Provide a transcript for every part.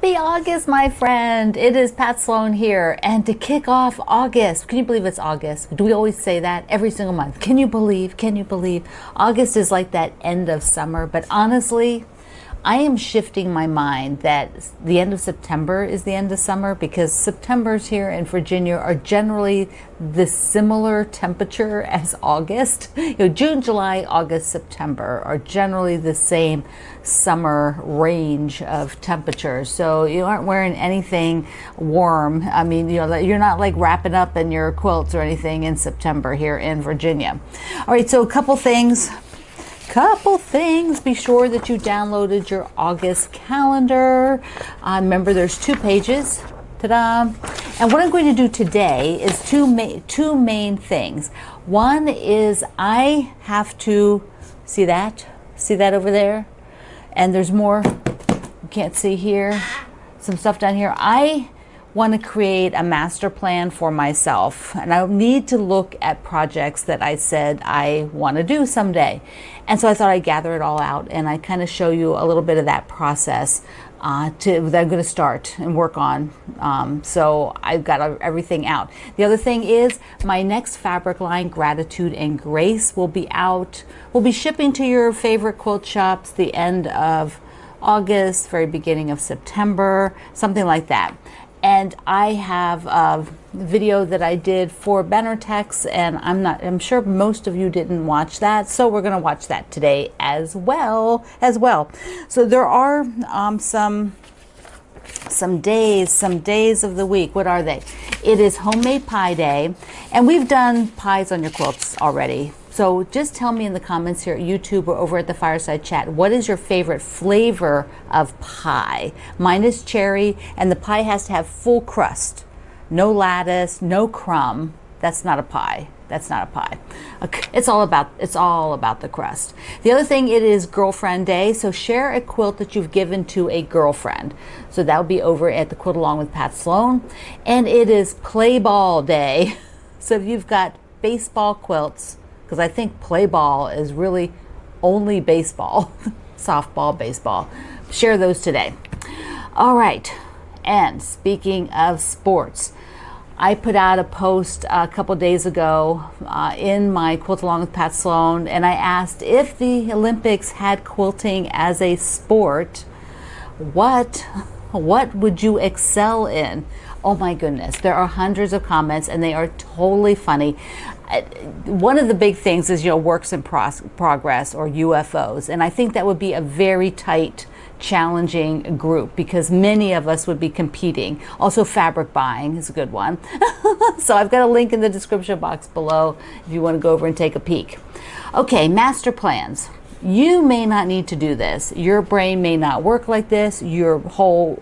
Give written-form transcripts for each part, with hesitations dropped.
Happy August, my friend. It is Pat Sloan here. And to kick off August, can you believe it's August? Do we always say that every single month? Can you believe? Can you believe? August is like that end of summer. But honestly, I am shifting my mind that the end of September is the end of summer, because Septembers here in Virginia are generally the similar temperature as August. June, July, August, September are generally the same summer range of temperatures. So you aren't wearing anything warm. I mean, you're not like wrapping up in your quilts or anything in September here in Virginia. All right, so a couple things. Be sure that you downloaded your August calendar. Remember, there's 2 pages. Ta-da! And what I'm going to do today is two main things. One is I have to see that over there, and there's more. You can't see here. Some stuff down here. I want to create a master plan for myself, and I need to look at projects that I said I want to do someday. And so I thought I'd gather it all out, and I kind of show you a little bit of that process that I'm going to start and work on. So I've got everything out. The other thing is my next fabric line, Gratitude and Grace, will be out. We'll be shipping to your favorite quilt shops the end of August, very beginning of September, something like that. And I have a video that I did for Benartex, and I'm sure most of you didn't watch that, so we're going to watch that today as well. So there are some days of the week. What are they? It is Homemade Pie Day, and we've done pies on your quilts already. So just tell me in the comments here at YouTube or over at the Fireside Chat, what is your favorite flavor of pie? Mine is cherry, and the pie has to have full crust. No lattice, no crumb. That's not a pie. That's not a pie. It's all about the crust. The other thing, it is Girlfriend Day, so share a quilt that you've given to a girlfriend. So that will be over at the Quilt Along with Pat Sloan. And it is Play Ball Day. So if you've got baseball quilts, because I think play ball is really only baseball, softball, baseball. Share those today. All right, and speaking of sports, I put out a post a couple days ago in my Quilt Along with Pat Sloan, and I asked if the Olympics had quilting as a sport, what would you excel in? Oh my goodness, there are hundreds of comments, and they are totally funny. One of the big things is, works in progress, or UFOs. And I think that would be a very tight, challenging group, because many of us would be competing. Also, fabric buying is a good one. So I've got a link in the description box below if you want to go over and take a peek. Okay, master plans. You may not need to do this. Your brain may not work like this. Your whole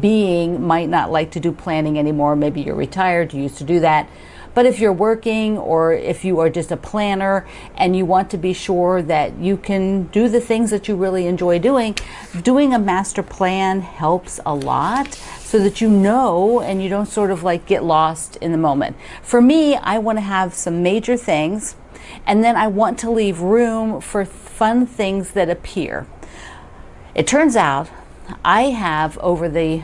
being might not like to do planning anymore. Maybe you're retired, you used to do that. But if you're working, or if you are just a planner and you want to be sure that you can do the things that you really enjoy doing a master plan helps a lot, so that you know and you don't sort of like get lost in the moment. For me, I want to have some major things, and then I want to leave room for fun things that appear. It turns out I have, over the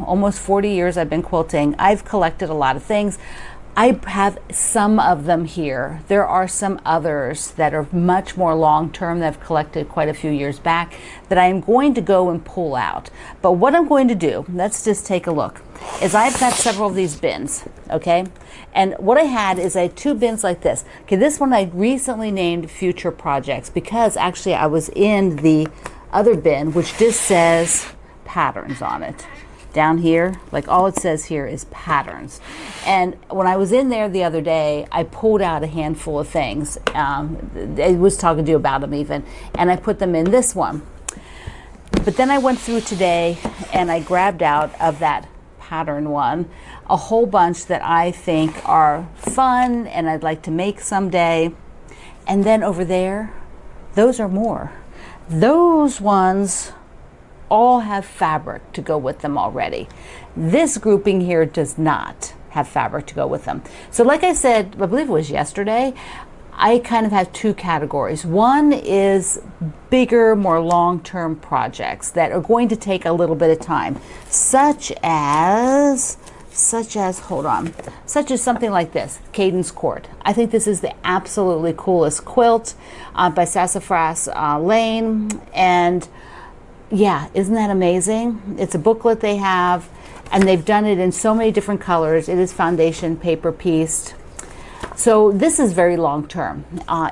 almost 40 years I've been quilting, I've collected a lot of things. I have some of them here. There are some others that are much more long-term that I've collected quite a few years back that I am going to go and pull out. But what I'm going to do, let's just take a look, is I've got several of these bins, okay? And what I had is I had 2 bins like this. Okay, this one I recently named Future Projects, because actually I was in the other bin, which just says patterns on it. Down here, like all it says here is patterns. And when I was in there the other day, I pulled out a handful of things. I was talking to you about them even, and I put them in this one. But then I went through today and I grabbed out of that pattern one a whole bunch that I think are fun and I'd like to make someday. And then over there, those are more. Those ones all have fabric to go with them already. This grouping here does not have fabric to go with them. So like I said, I believe it was yesterday, I kind of have two categories. One is bigger, more long-term projects that are going to take a little bit of time, such as something like this, Cadence Court. I think this is the absolutely coolest quilt by Sassafras Lane, and yeah, isn't that amazing? It's a booklet they have, and they've done it in so many different colors. It is foundation paper pieced. So this is very long term.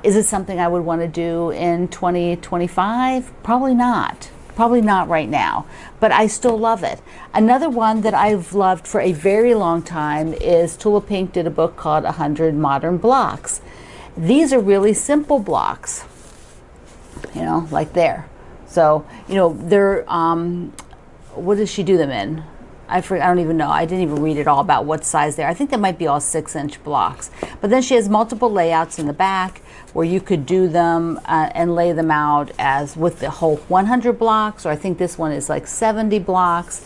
Is it something I would want to do in 2025? Probably not. Probably not right now, but I still love it. Another one that I've loved for a very long time is Tula Pink did a book called 100 Modern Blocks. These are really simple blocks, you know, like there. So, you know, they're, what does she do them in? I don't even know. I didn't even read it all about what size they are. I think they might be all 6-inch blocks. But then she has multiple layouts in the back where you could do them and lay them out as with the whole 100 blocks, or I think this one is like 70 blocks.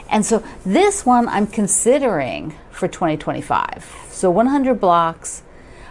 And so this one I'm considering for 2025. So 100 blocks,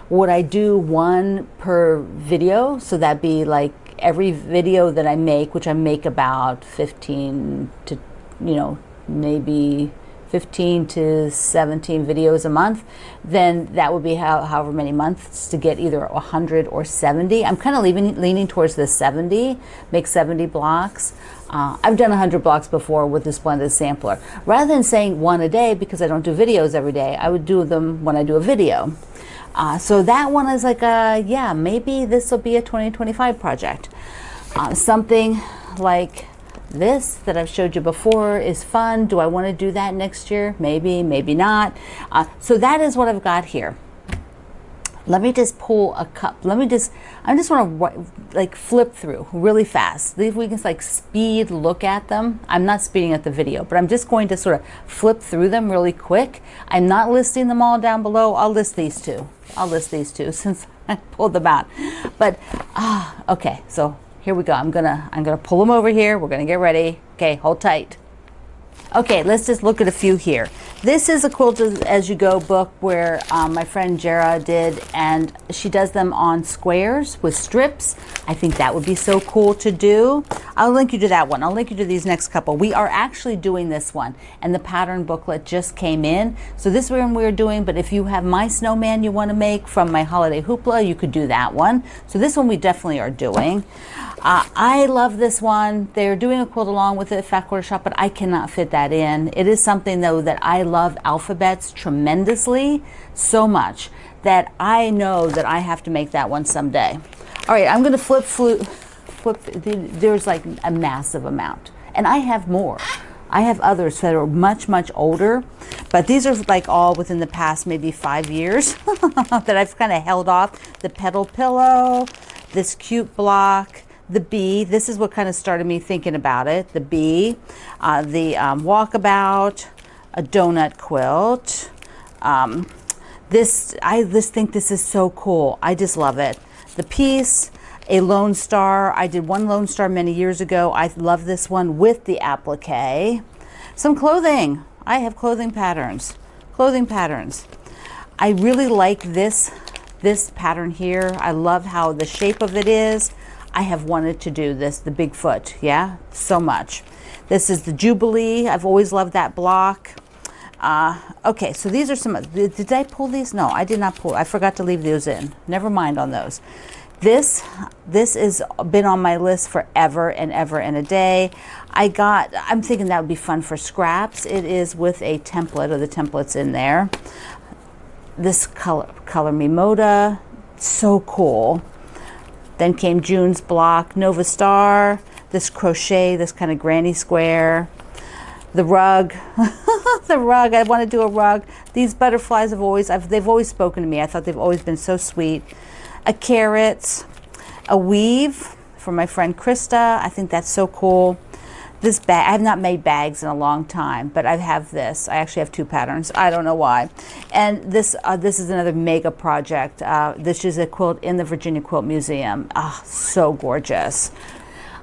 would I do one per video? So that'd be like every video that I make, which I make about 15 to, you know, maybe 15 to 17 videos a month, then that would be however many months to get either 100 or 70. I'm kind of leaning towards the 70, make 70 blocks. I've done 100 blocks before with this blended sampler. Rather than saying one a day, because I don't do videos every day, I would do them when I do a video. So that one is like, yeah, maybe this will be a 2025 project. Something like this that I've showed you before is fun. Do I want to do that next year? Maybe, maybe not. So that is what I've got here. Let me just pull a cup. I just want to like flip through really fast. We can like speed look at them. I'm not speeding at the video, but I'm just going to sort of flip through them really quick. I'm not listing them all down below. I'll list these two. Since I pulled them out. But okay, so here we go. I'm gonna pull them over here. We're gonna get ready. Okay, hold tight. Okay, let's just look at a few here. This is a Quilt As You Go book where my friend Jara did, and she does them on squares with strips. I think that would be so cool to do. I'll link you to that one. I'll link you to these next couple. We are actually doing this one, and the pattern booklet just came in. So this one we're doing, but if you have my snowman you want to make from my holiday hoopla, you could do that one. So this one we definitely are doing. I love this one. They're doing a quilt along with it at Fat Quarter Shop, but I cannot fit that in. It is something though that I love alphabets tremendously, so much that I know that I have to make that one someday. All right, I'm going to flip. There's like a massive amount, and I have more. I have others that are much, much older, but these are like all within the past maybe 5 years that I've kind of held off. The petal pillow, this cute block, the bee. This is what kind of started me thinking about it. The bee, the walkabout, a donut quilt. I just think this is so cool. I just love it. The piece, a Lone Star. I did one Lone Star many years ago. I love this one with the applique. Some clothing. I have clothing patterns. I really like this pattern here. I love how the shape of it is. I have wanted to do this, the Bigfoot, yeah, so much. This is the Jubilee. I've always loved that block. Okay, so these are some, did I pull these? No, I did not pull. I forgot to leave those in. Never mind on those. This has been on my list forever and ever and a day. I'm thinking that would be fun for scraps. It is with a template, or the template's in there. This Color Me Moda, so cool. Then came June's block, Nova Star, this crochet, this kind of granny square, the rug, the rug. I want to do a rug. These butterflies they've always spoken to me. I thought they've always been so sweet. A carrot, a weave from my friend Krista. I think that's so cool. This bag, I have not made bags in a long time, but I have this. I actually have two patterns. I don't know why. And this is another mega project. This is a quilt in the Virginia Quilt Museum. So gorgeous.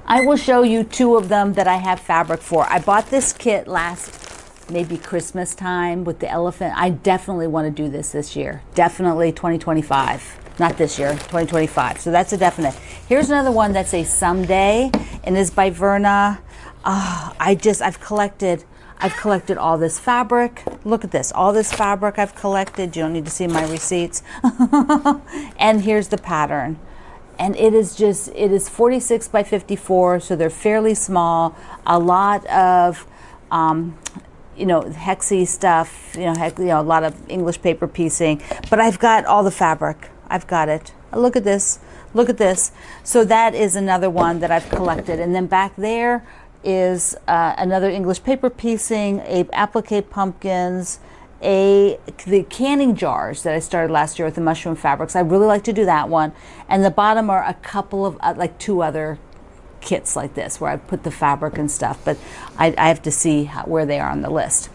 I will show you two of them that I have fabric for. I bought this kit last maybe Christmas time with the elephant. I definitely want to do this year. Definitely 2025. not this year, 2025. So that's a definite. Here's another one that's a someday, and is by Verna. I've collected all this fabric. Look at this, all this fabric I've collected. You don't need to see my receipts. And here's the pattern. And it is 46 by 54, so they're fairly small. A lot of, hexy stuff, a lot of English paper piecing. But I've got all the fabric. I've got it. Look at this. Look at this. So that is another one that I've collected. And then back there is another English paper piecing, a applique pumpkins, the canning jars that I started last year with the mushroom fabrics. I really like to do that one. And the bottom are a couple of like 2 other kits like this where I put the fabric and stuff, but I have to see where they are on the list.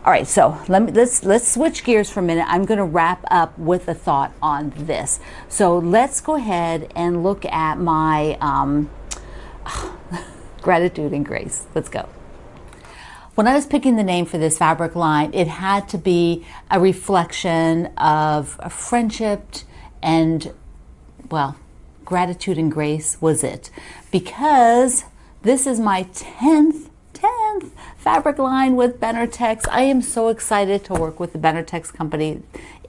All right, so let's switch gears for a minute. I'm going to wrap up with a thought on this. So let's go ahead and look at my gratitude and grace. Let's go. When I was picking the name for this fabric line, it had to be a reflection of a friendship and, well, gratitude and grace was it. Because this is my 10th fabric line with Benertex. I am so excited to work with the Benertex company.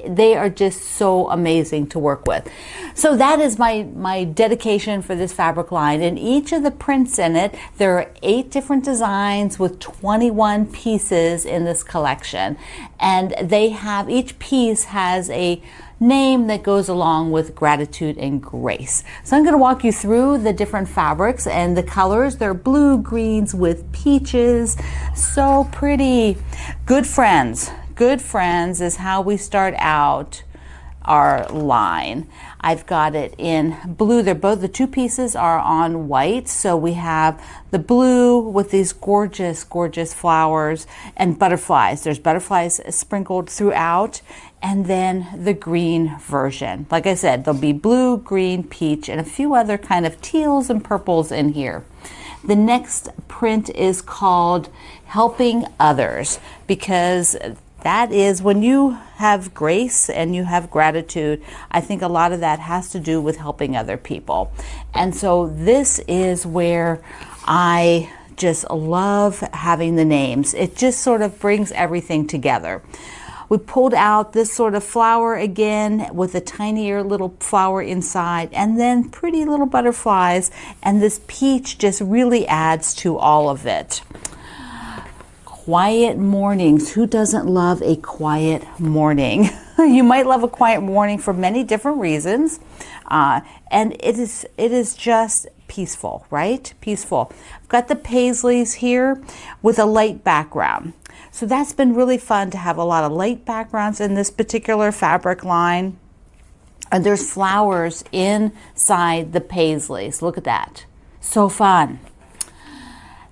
They are just so amazing to work with. So that is my dedication for this fabric line. And each of the prints in it, there are 8 different designs with 21 pieces in this collection. And each piece has a name that goes along with gratitude and grace. So I'm going to walk you through the different fabrics and the colors. They're blue greens with peaches. So pretty. Good friends. Good friends is how we start out our line. I've got it in blue. The 2 pieces are on white. So we have the blue with these gorgeous, gorgeous flowers and butterflies. There's butterflies sprinkled throughout. And then the green version. Like I said, there'll be blue, green, peach, and a few other kind of teals and purples in here. The next print is called Helping Others, because that is when you have grace and you have gratitude. I think a lot of that has to do with helping other people. And so this is where I just love having the names. It just sort of brings everything together. We pulled out this sort of flower again with a tinier little flower inside, and then pretty little butterflies, and this peach just really adds to all of it. Quiet mornings. Who doesn't love a quiet morning? You might love a quiet morning for many different reasons, and it is just peaceful, right? Peaceful. I've got the paisleys here with a light background. So that's been really fun to have a lot of light backgrounds in this particular fabric line. And there's flowers inside the paisleys. Look at that. So fun.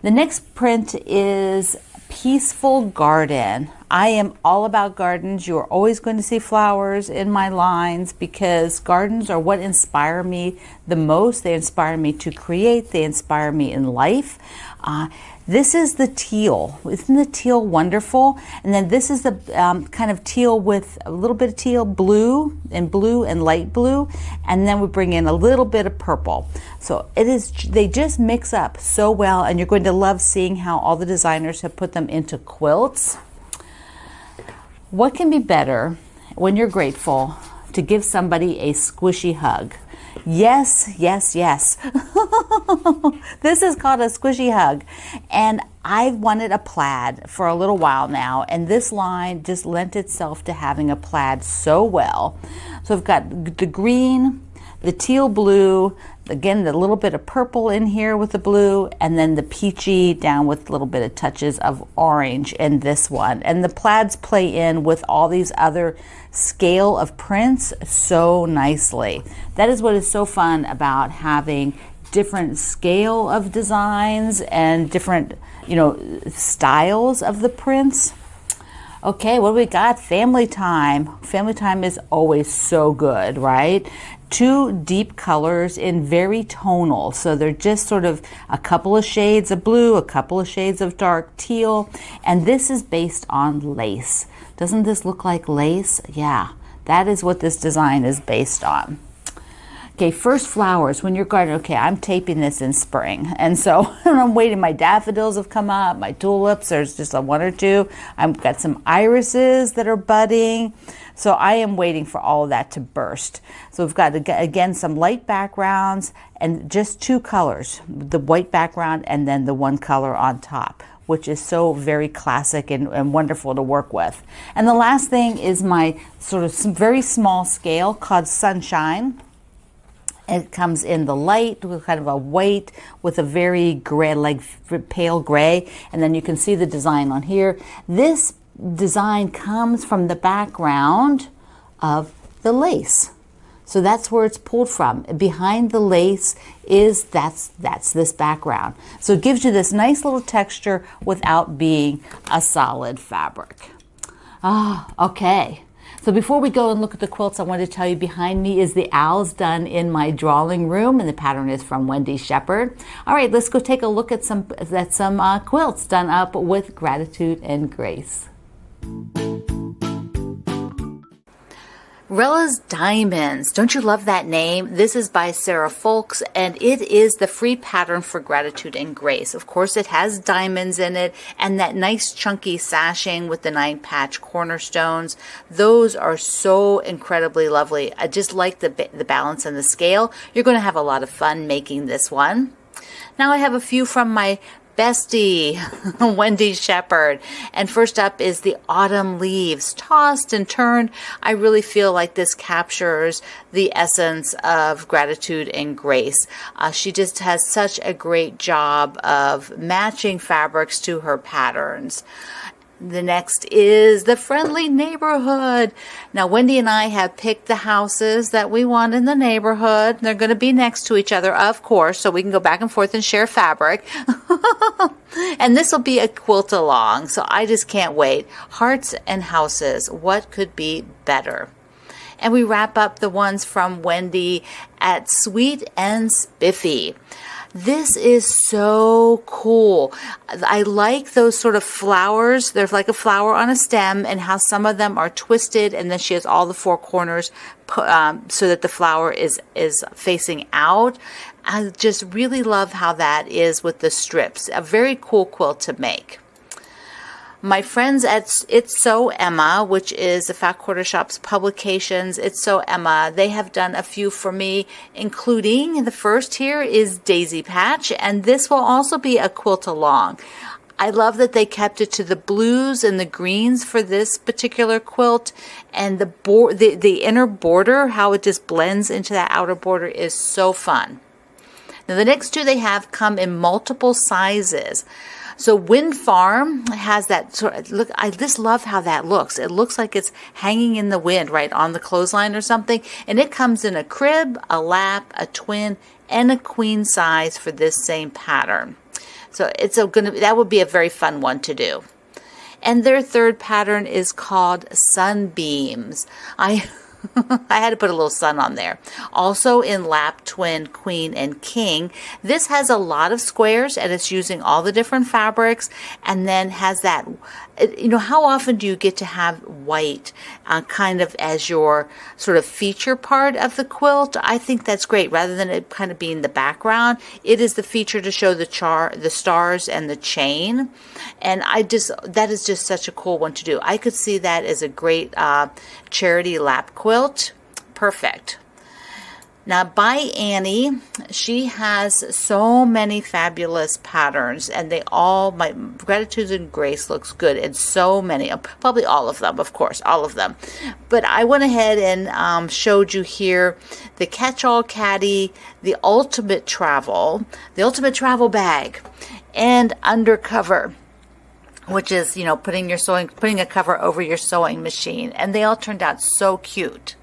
The next print is Peaceful Garden. I am all about gardens. You are always going to see flowers in my lines because gardens are what inspire me the most. They inspire me to create. They inspire me in life. This is the teal. Isn't the teal wonderful? And then this is the kind of teal with a little bit of teal, blue and light blue. And then we bring in a little bit of purple. So they just mix up so well, and you're going to love seeing how all the designers have put them into quilts. What can be better when you're grateful to give somebody a squishy hug? Yes, yes, yes. This is called a squishy hug. And I've wanted a plaid for a little while now, and this line just lent itself to having a plaid so well. So I've got the green, the teal blue, again, the little bit of purple in here with the blue, and then the peachy down with a little bit of touches of orange in this one. And the plaids play in with all these other scale of prints so nicely. That is what is so fun about having different scale of designs and different, styles of the prints. Okay, what do we got? Family time. Family time is always so good, right? 2 deep colors in very tonal. So they're just sort of a couple of shades of blue, a couple of shades of dark teal. And this is based on lace. Doesn't this look like lace? Yeah, That is what this design is based on. Okay, first flowers when you're gardening. Okay, I'm taping this in spring, and so I'm waiting. My daffodils have come up, my tulips, there's just a one or two. I've got some irises that are budding, so I am waiting for all of that to burst. So we've got, again, some light backgrounds and just two colors, the white background and then the one color on top, which is so very classic and wonderful to work with. And the last thing is my sort of very small scale called Sunshine. It comes in the light with kind of a white with a very gray, like pale gray. And then you can see the design on here. This design comes from the background of the lace. So that's where it's pulled from. Behind the lace is that's this background. So it gives you this nice little texture without being a solid fabric. Okay. So before we go and look at the quilts, I want to tell you behind me is the owls done in my drawing room, and the pattern is from Wendy Shepherd. All right, let's go take a look at some quilts done up with gratitude and grace. Rella's Diamonds. Don't you love that name? This is by Sarah Folks, and it is the free pattern for gratitude and grace. Of course, it has diamonds in it and that nice chunky sashing with the 9-patch cornerstones. Those are so incredibly lovely. I just like the balance and the scale. You're going to have a lot of fun making this one. Now I have a few from my bestie, Wendy Shepherd. And first up is the autumn leaves, tossed and turned. I really feel like this captures the essence of gratitude and grace. She just has such a great job of matching fabrics to her patterns. The next is the friendly neighborhood. Now, Wendy and I have picked the houses that we want in the neighborhood. They're going to be next to each other, of course, so we can go back and forth and share fabric. And this will be a quilt along, so I just can't wait. Hearts and houses, what could be better? And we wrap up the ones from Wendy at Sweet and Spiffy. This is so cool. I like those sort of flowers. There's like a flower on a stem, and how some of them are twisted, and then she has all the four corners so that the flower is facing out. I just really love how that is with the strips. A very cool quilt to make. My friends at It's Sew Emma, which is the Fat Quarter Shop's publications, It's Sew Emma, they have done a few for me, including the first here is Daisy Patch, and this will also be a quilt along. I love that they kept it to the blues and the greens for this particular quilt, and the inner border, how it just blends into that outer border, is so fun. Now the next two they have come in multiple sizes. So Wind Farm has that sort of look. I just love how that looks. It looks like it's hanging in the wind, right on the clothesline or something. And it comes in a crib, a lap, a twin, and a queen size for this same pattern. So that would be a very fun one to do. And their third pattern is called Sunbeams. I had to put a little sun on there. Also in lap, twin, queen, and king. This has a lot of squares, and it's using all the different fabrics, and then has that, how often do you get to have white kind of as your sort of feature part of the quilt? I think that's great. Rather than it kind of being the background, it is the feature to show the stars and the chain. And that is just such a cool one to do. I could see that as a great charity lap quilt. Perfect. Now by Annie, she has so many fabulous patterns, and my Gratitude and Grace looks good in so many, probably all of them, of course, all of them. But I went ahead and showed you here the Catch-All Caddy, the Ultimate Travel Bag, and Undercover, which is, putting a cover over your sewing machine. And they all turned out so cute.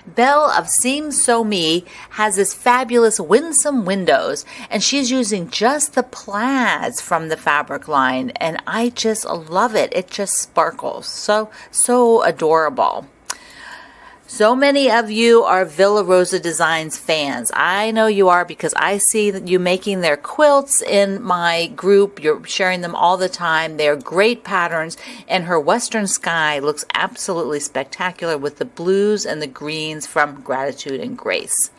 Belle of Seam Sew Me has this fabulous Winsome Windows, and she's using just the plaids from the fabric line, and I just love it. It just sparkles. So adorable. So many of you are Villa Rosa Designs fans. I know you are because I see that you making their quilts in my group. You're sharing them all the time. They're great patterns, and her Western Sky looks absolutely spectacular with the blues and the greens from Gratitude and Grace.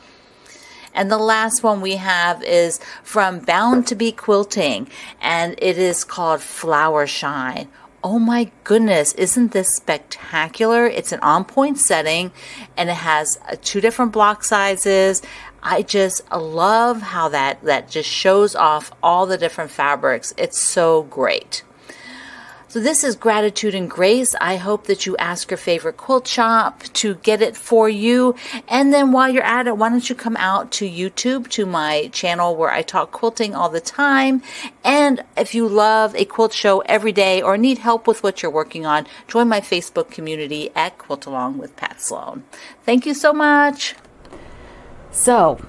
And the last one we have is from Bound to Be Quilting, and it is called Flower Shine. Oh my goodness, isn't this spectacular? It's an on-point setting, and it has 2 different block sizes. I just love how that just shows off all the different fabrics. It's so great. So this is Gratitude and Grace. I hope that you ask your favorite quilt shop to get it for you. And then while you're at it, why don't you come out to YouTube, to my channel where I talk quilting all the time. And if you love a quilt show every day or need help with what you're working on, join my Facebook community at Quilt Along with Pat Sloan. Thank you so much. So,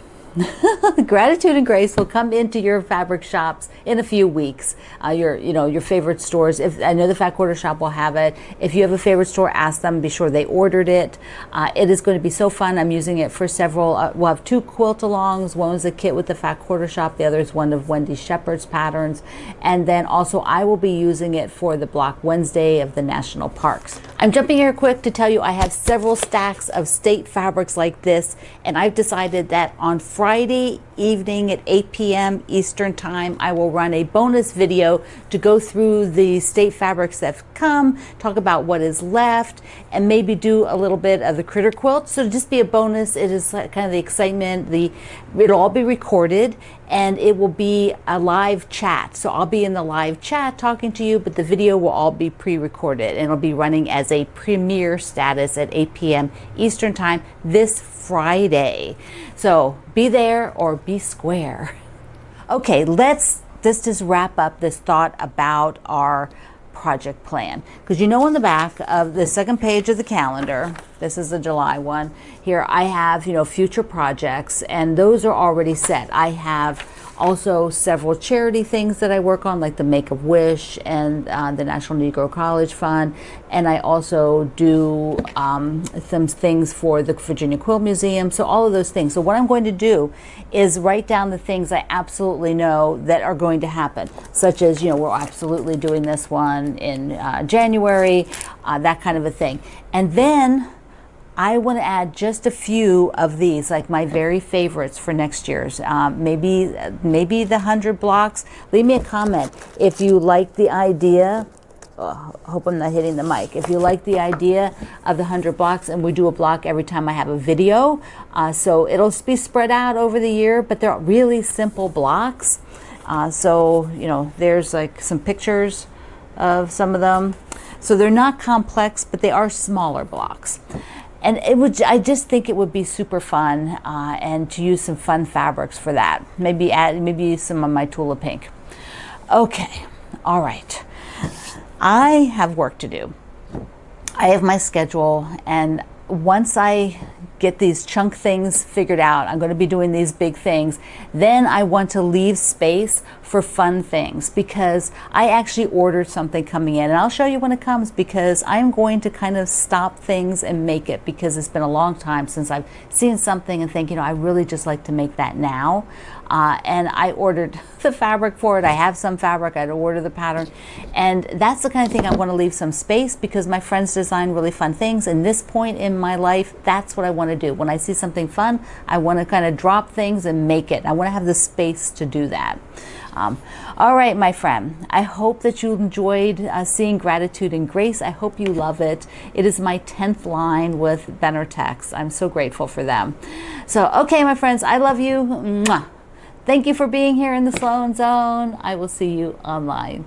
Gratitude and Grace will come into your fabric shops in a few weeks. Your favorite stores. If I know the Fat Quarter Shop will have it. If you have a favorite store, ask them. Be sure they ordered it. It is going to be so fun. I'm using it for several. We'll have 2 quilt alongs. One is a kit with the Fat Quarter Shop. The other is one of Wendy Shepherd's patterns. And then also I will be using it for the Block Wednesday of the National Parks. I'm jumping here quick to tell you I have several stacks of state fabrics like this, and I've decided that on Friday evening at 8 p.m. Eastern Time, I will run a bonus video to go through the state fabrics that have come, talk about what is left, and maybe do a little bit of the critter quilt. So just be a bonus. It is kind of the excitement. It'll all be recorded, and it will be a live chat. So I'll be in the live chat talking to you, but the video will all be pre-recorded, and it'll be running as a premiere status at 8 p.m. Eastern Time this Friday. So be there or be square. Okay, let's just wrap up this thought about our project plan, because on the back of the second page of the calendar, this is the July one, here I have future projects, and those are already set. I have also several charity things that I work on, like the Make-A-Wish and the National Negro College Fund, and I also do some things for the Virginia Quilt Museum. So all of those things. So what I'm going to do is write down the things I absolutely know that are going to happen, such as we're absolutely doing this one in January, that kind of a thing. And then I want to add just a few of these, like my very favorites for next year's. Maybe the 100 blocks. Leave me a comment if you like the idea. Hope I'm not hitting the mic. If you like the idea of the 100 blocks, and we do a block every time I have a video, so it'll be spread out over the year, but they're really simple blocks. So there's like some pictures of some of them. So they're not complex, but they are smaller blocks. And I just think it would be super fun, and to use some fun fabrics for that. Maybe use some of my Tula Pink. Okay, all right. I have work to do. I have my schedule, and once I get these chunk things figured out, I'm going to be doing these big things, then I want to leave space for fun things, because I actually ordered something coming in, and I'll show you when it comes, because I'm going to kind of stop things and make it, because it's been a long time since I've seen something and think, I really just like to make that now. And I ordered the fabric for it. I have some fabric. I'd order the pattern. And that's the kind of thing I want to leave some space, because my friends design really fun things. And this point in my life, that's what I want to do. When I see something fun, I want to kind of drop things and make it. I want to have the space to do that. All right, my friend, I hope that you enjoyed seeing Gratitude and Grace. I hope you love it. It is my 10th line with Benertex. I'm so grateful for them. So, okay, my friends, I love you. Mwah. Thank you for being here in the Sloan Zone. I will see you online.